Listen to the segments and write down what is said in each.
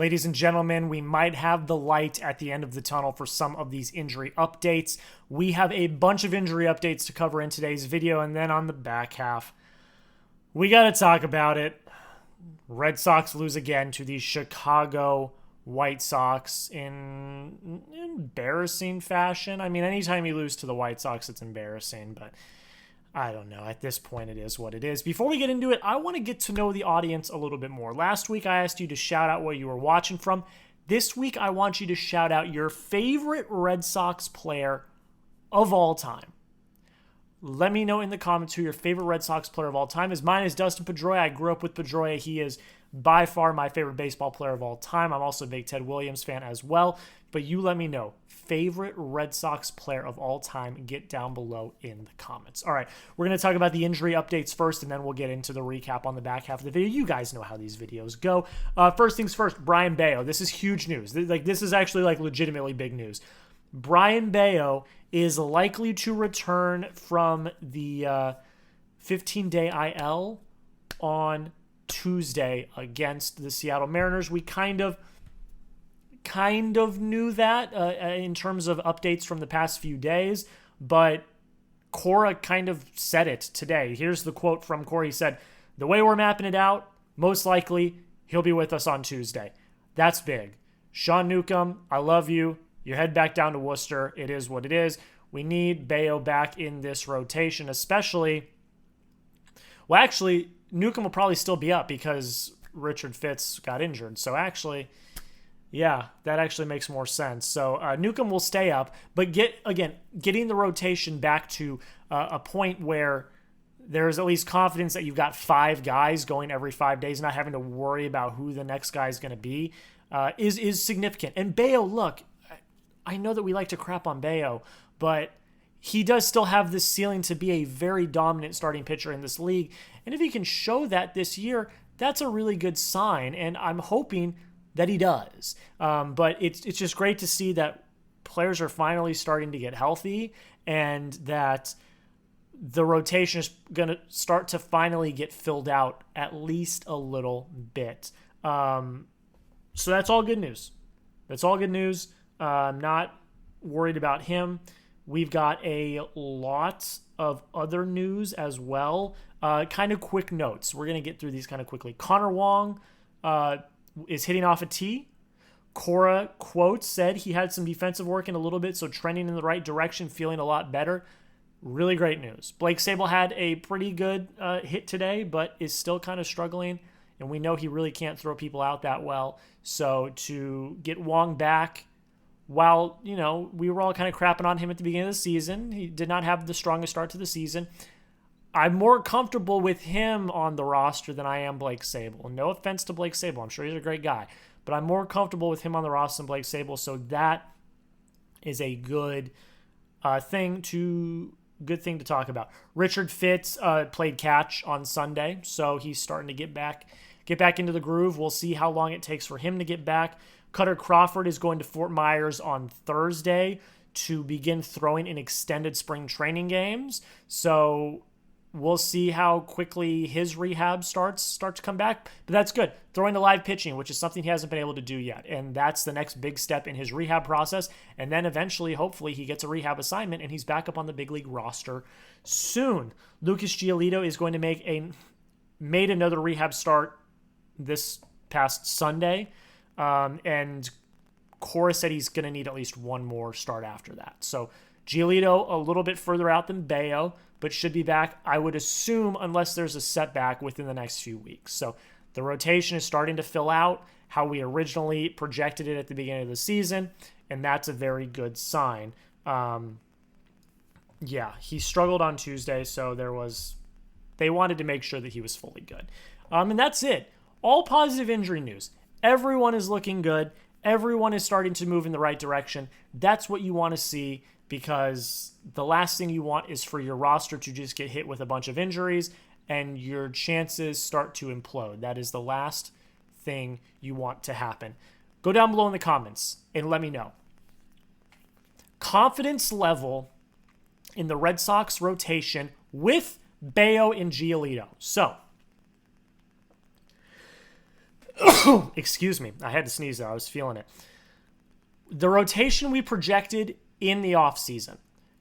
Ladies and gentlemen, we might have the light at the end of the tunnel for some of these injury updates. We have a bunch of injury updates to cover in today's video, and then on the back half, we got to talk about it. Red Sox lose again to the Chicago White Sox in embarrassing fashion. I mean, anytime you lose to the White Sox, it's embarrassing, but I don't know. At this point, it is what it is. Before we get into it, I want to get to know the audience a little bit more. Last week, I asked you to shout out where you were watching from. This week, I want you to shout out your favorite Red Sox player of all time. Let me know in the comments who your favorite Red Sox player of all time is. Mine is Dustin Pedroia. I grew up with Pedroia. He is by far my favorite baseball player of all time. I'm also a big Ted Williams fan as well. But you let me know. Favorite Red Sox player of all time, get down below in the comments. All right, we're going to talk about the injury updates first, and then we'll get into the recap on the back half of the video. You guys know how these videos go. First things first, Brayan Bello. This is huge news. This is actually legitimately big news. Brayan Bello is likely to return from the 15-day IL on Tuesday against the Seattle Mariners. We kind of knew that in terms of updates from the past few days, but Cora kind of said it today. Here's the quote from Cora. He said, "The way we're mapping it out, most likely he'll be with us on Tuesday." That's big. Sean Newcomb, I love you. You head back down to Worcester. It is what it is. We need Bello back in this rotation, especially... Well, actually, Newcomb will probably still be up because Richard Fitz got injured. So actually... Yeah, that actually makes more sense. So Newcomb will stay up, but getting the rotation back to a point where there's at least confidence that you've got 5 guys going every 5 days, not having to worry about who the next guy is going to be, is significant. And Bello, look, I know that we like to crap on Bello, but he does still have this ceiling to be a very dominant starting pitcher in this league. And if he can show that this year, that's a really good sign. And I'm hoping that he does. But it's just great to see that players are finally starting to get healthy and that the rotation is going to start to finally get filled out at least a little bit. So that's all good news. That's all good news. I'm not worried about him. We've got a lot of other news as well. Kind of quick notes. We're going to get through these kind of quickly. Connor Wong is hitting off a tee. Cora, quote, said he had some defensive work in a little bit, so trending in the right direction, feeling a lot better. Really great news. Blake Sabol had a pretty good hit today, but is still kind of struggling, and we know he really can't throw people out that well. So to get Wong back, while, we were all kind of crapping on him at the beginning of the season, he did not have the strongest start to the season. I'm more comfortable with him on the roster than I am Blake Sabol. No offense to Blake Sabol. I'm sure he's a great guy. But I'm more comfortable with him on the roster than Blake Sabol. So that is a good thing to talk about. Richard Fitz played catch on Sunday. So he's starting to get back into the groove. We'll see how long it takes for him to get back. Kutter Crawford is going to Fort Myers on Thursday to begin throwing in extended spring training games. So we'll see how quickly his rehab starts to come back, but that's good. Throwing to live pitching, which is something he hasn't been able to do yet, and that's the next big step in his rehab process, and then eventually, hopefully, he gets a rehab assignment, and he's back up on the big league roster soon. Lucas Giolito is going to made another rehab start this past Sunday, and Cora said he's going to need at least one more start after that. So Giolito a little bit further out than Bello, but should be back, I would assume, unless there's a setback within the next few weeks. So the rotation is starting to fill out how we originally projected it at the beginning of the season, and that's a very good sign. He struggled on Tuesday, so they wanted to make sure that he was fully good. And that's it. All positive injury news. Everyone is looking good. Everyone is starting to move in the right direction. That's what you want to see, because the last thing you want is for your roster to just get hit with a bunch of injuries and your chances start to implode. That is the last thing you want to happen. Go down below in the comments and let me know. Confidence level in the Red Sox rotation with Bello and Giolito. So, Excuse me. I had to sneeze there. I was feeling it. The rotation we projected in the offseason.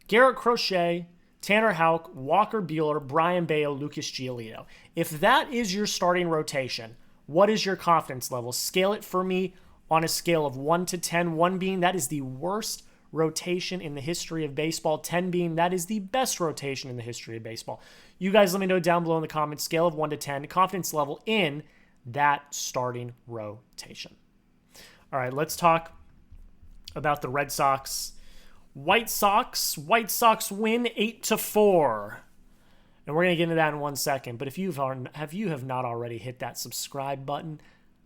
Garrett Crochet, Tanner Houck, Walker Buehler, Brayan Bello, Lucas Giolito. If that is your starting rotation, what is your confidence level? Scale it for me on a scale of 1 to 10. 1 being that is the worst rotation in the history of baseball. 10 being that is the best rotation in the history of baseball. You guys let me know down below in the comments, scale of 1 to 10, confidence level in that starting rotation. All right, let's talk about the Red Sox. White Sox win 8-4. And we're going to get into that in 1 second. But if you have not already hit that subscribe button,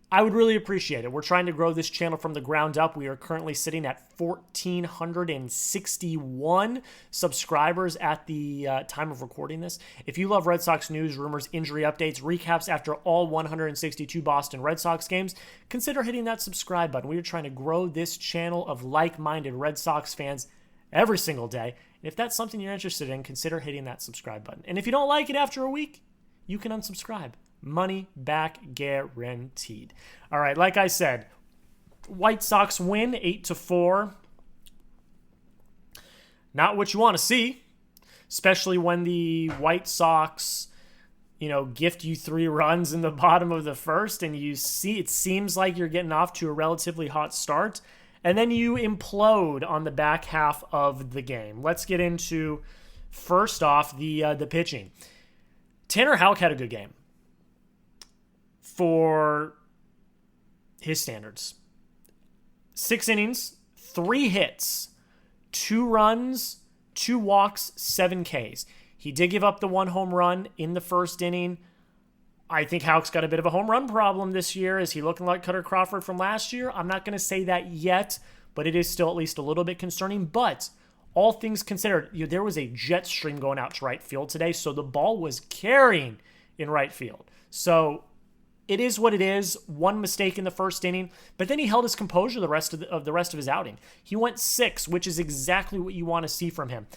I would really appreciate it. We're trying to grow this channel from the ground up. We are currently sitting at 1,461 subscribers at the time of recording this. If you love Red Sox news, rumors, injury updates, recaps after all 162 Boston Red Sox games, consider hitting that subscribe button. We are trying to grow this channel of like-minded Red Sox fans every single day. And if that's something you're interested in, consider hitting that subscribe button. And if you don't like it after a week, you can unsubscribe. Money back guaranteed. All right, like I said, White Sox win 8-4. Not what you want to see, especially when the White Sox, gift you 3 runs in the bottom of the first, and it seems like you're getting off to a relatively hot start, and then you implode on the back half of the game. Let's get into, first off, the pitching. Tanner Houck had a good game for his standards. 6 innings, 3 hits, 2 runs, 2 walks, 7 Ks. He did give up the 1 home run in the first inning. I think Houck's got a bit of a home run problem this year. Is he looking like Kutter Crawford from last year? I'm not going to say that yet, but it is still at least a little bit concerning. But all things considered, there was a jet stream going out to right field today, so the ball was carrying in right field. So it is what it is. 1 mistake in the first inning, but then he held his composure the rest of his outing. He went 6, which is exactly what you want to see from him.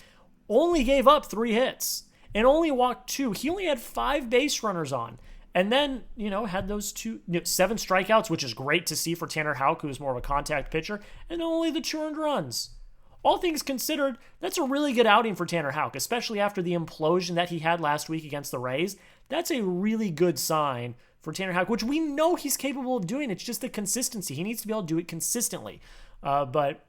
Only gave up 3 hits and only walked 2. He only had 5 base runners on, and then had those 7 strikeouts, which is great to see for Tanner Houck, who is more of a contact pitcher, and only the 2 earned runs. All things considered, that's a really good outing for Tanner Houck, especially after the implosion that he had last week against the Rays. That's a really good sign for Tanner Houck, which we know he's capable of doing. It's just the consistency. He needs to be able to do it consistently. But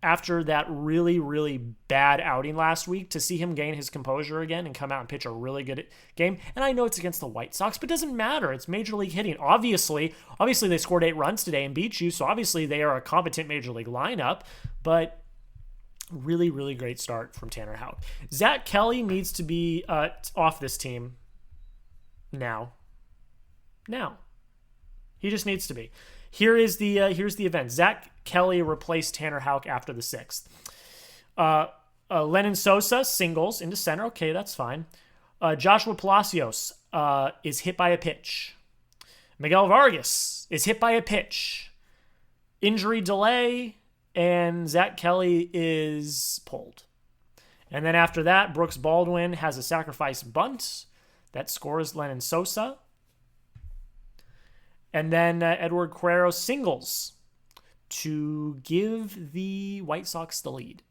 after that really, really bad outing last week, to see him gain his composure again and come out and pitch a really good game, and I know it's against the White Sox, but it doesn't matter. It's Major League hitting. Obviously they scored 8 runs today and beat you, so obviously they are a competent Major League lineup, but really, really great start from Tanner Houck. Zack Kelly needs to be off this team now. He just needs to be. Here's the event. Zack Kelly replaced Tanner Houck after the 6th. Lenyn Sosa singles into center. Okay, that's fine. Joshua Palacios is hit by a pitch. Miguel Vargas is hit by a pitch. Injury delay, and Zack Kelly is pulled. And then after that, Brooks Baldwin has a sacrifice bunt that scores Lenyn Sosa. And then Edward Guerrero singles to give the White Sox the lead.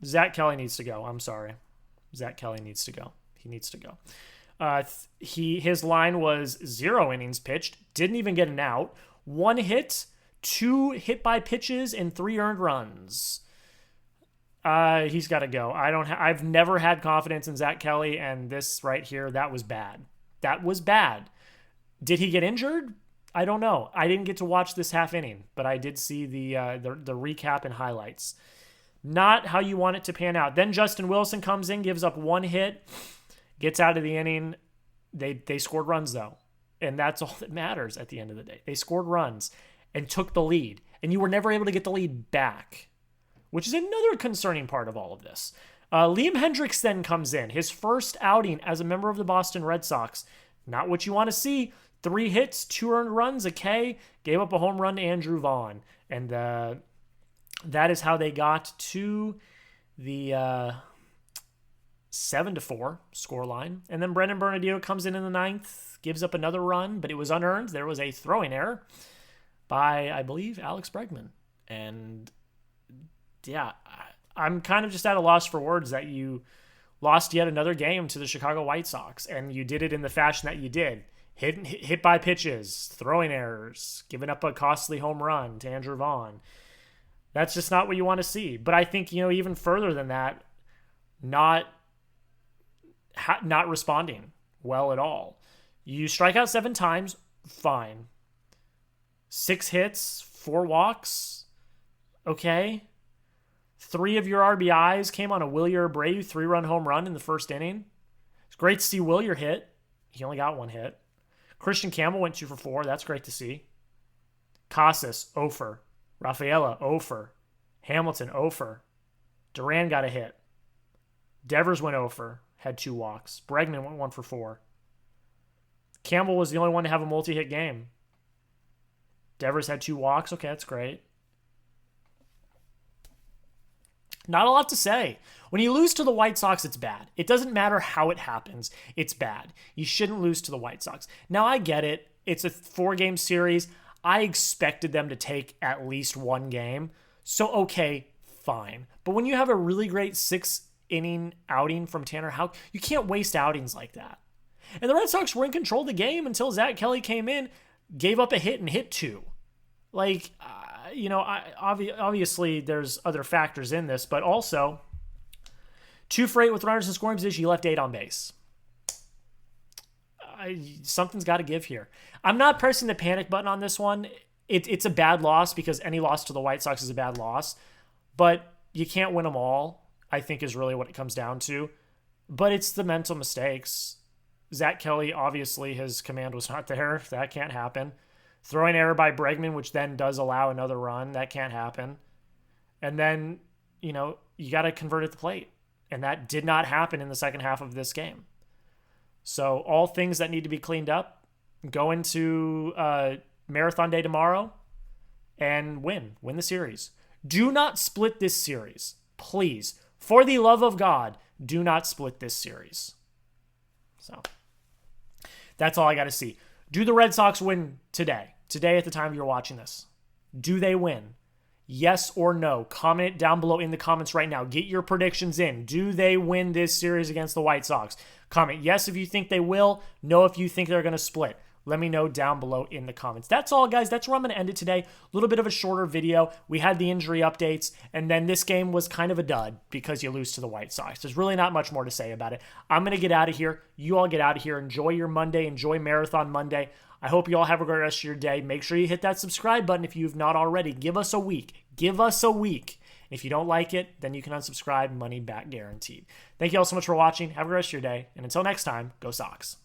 Zack Kelly needs to go. I'm sorry. Zack Kelly needs to go. He needs to go. His line was 0 innings pitched, didn't even get an out, 1 hit, 2 hit by pitches, and 3 earned runs. He's got to go. I've never had confidence in Zack Kelly, and this right here, that was bad. That was bad. Did he get injured? I don't know. I didn't get to watch this half inning, but I did see the recap and highlights. Not how you want it to pan out. Then Justin Wilson comes in, gives up 1 hit, gets out of the inning. They scored runs, though, and that's all that matters at the end of the day. They scored runs and took the lead, and you were never able to get the lead back, which is another concerning part of all of this. Liam Hendriks then comes in. His first outing as a member of the Boston Red Sox. Not what you want to see. 3 hits, 2 earned runs, a K. Gave up a home run to Andrew Vaughn. And that is how they got to the 7-4 scoreline. And then Brendan Bernardino comes in the ninth, gives up another run, but it was unearned. There was a throwing error by, I believe, Alex Bregman. And yeah, I'm kind of just at a loss for words that you lost yet another game to the Chicago White Sox, and you did it in the fashion that you did. Hit by pitches, throwing errors, giving up a costly home run to Andrew Vaughn. That's just not what you want to see. But I think, even further than that, not responding well at all. You strike out 7 times, fine. 6 hits, 4 walks, okay. 3 of your RBIs came on a Wilyer Abreu 3-run home run in the first inning. It's great to see Wilyer hit. He only got 1 hit. Christian Campbell went 2 for 4. That's great to see. Casas, 0 for. Rafael, 0 for. Hamilton, 0 for. Duran got a hit. Devers went 0 for. Had 2 walks. Bregman went 1 for 4. Campbell was the only one to have a multi-hit game. Devers had 2 walks. Okay, that's great. Not a lot to say. When you lose to the White Sox, it's bad. It doesn't matter how it happens. It's bad. You shouldn't lose to the White Sox. Now, I get it. It's a 4-game series. I expected them to take at least 1 game. So, okay, fine. But when you have a really great 6-inning outing from Tanner Houck, you can't waste outings like that. And the Red Sox were in control of the game until Zack Kelly came in, gave up a hit, and hit 2. Obviously there's other factors in this, but also 2 for 8 with runners in scoring position. You left 8 on base. Something's got to give here. I'm not pressing the panic button on this one. It's a bad loss because any loss to the White Sox is a bad loss, but you can't win them all, I think, is really what it comes down to. But it's the mental mistakes. Zack Kelly, obviously, his command was not there. That can't happen. Throwing error by Bregman, which then does allow another run. That can't happen. And then, you got to convert at the plate. And that did not happen in the second half of this game. So all things that need to be cleaned up. Go into Marathon Day tomorrow and win the series. Do not split this series. Please, for the love of God, do not split this series. So that's all I got to see. Do the Red Sox win today? Today at the time you're watching this. Do they win? Yes or no? Comment it down below in the comments right now. Get your predictions in. Do they win this series against the White Sox? Comment yes if you think they will. No if you think they're going to split. Let me know down below in the comments. That's all, guys. That's where I'm going to end it today. A little bit of a shorter video. We had the injury updates, and then this game was kind of a dud because you lose to the White Sox. There's really not much more to say about it. I'm going to get out of here. You all get out of here. Enjoy your Monday. Enjoy Marathon Monday. I hope you all have a great rest of your day. Make sure you hit that subscribe button if you've not already. Give us a week. Give us a week. If you don't like it, then you can unsubscribe. Money back guaranteed. Thank you all so much for watching. Have a great rest of your day. And until next time, go Sox.